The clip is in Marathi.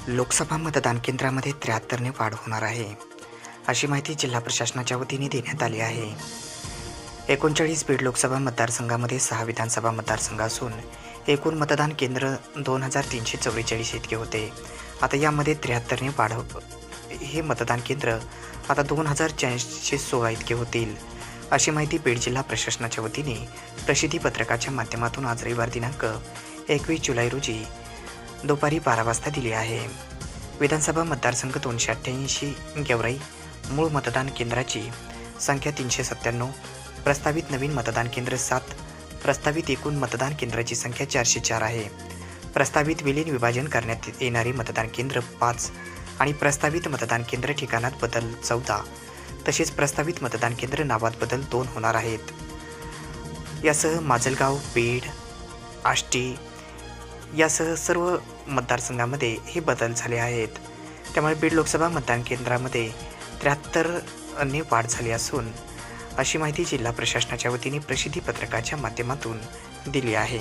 लोकसभा मतदान केंद्रामध्ये 73ने वाढ होणार आहे, अशी माहिती जिल्हा प्रशासनाच्या वतीने देण्यात आली आहे. 39 बीड लोकसभा मतदारसंघामध्ये 6 विधानसभा मतदारसंघ असून एकूण मतदान केंद्र 2344 इतके होते. आता यामध्ये 73ने वाढ हे मतदान केंद्र आता 2416 इतके होतील, अशी माहिती बीड जिल्हा प्रशासनाच्या वतीने प्रसिद्धी पत्रकाच्या माध्यमातून आज रविवार दिनांक 21 जुलै रोजी दुपारी 12 वाजता दिली आहे. विधानसभा मतदारसंघ 288, गेवराई मूळ मतदान केंद्राची संख्या 397, प्रस्तावित नवीन मतदान केंद्र 7, प्रस्तावित एकूण मतदान केंद्राची संख्या 404 आहे. प्रस्तावित विलीन विभाजन करण्यात येणारी मतदान केंद्र 5 आणि प्रस्तावित मतदान केंद्र ठिकाणात बदल 14, तसेच प्रस्तावित मतदान केंद्र नावात बदल 2 होणार आहेत. यासह माजलगाव, बीड, आष्टी यासह सर्व मतदारसंघामध्ये हे बदल झाले आहेत. त्यामुळे बीड लोकसभा मतदान केंद्रामध्ये 73ने वाढ झाली असून अशी माहिती जिल्हा प्रशासनाच्या वतीने प्रसिद्धी पत्रकाच्या माध्यमातून दिली आहे.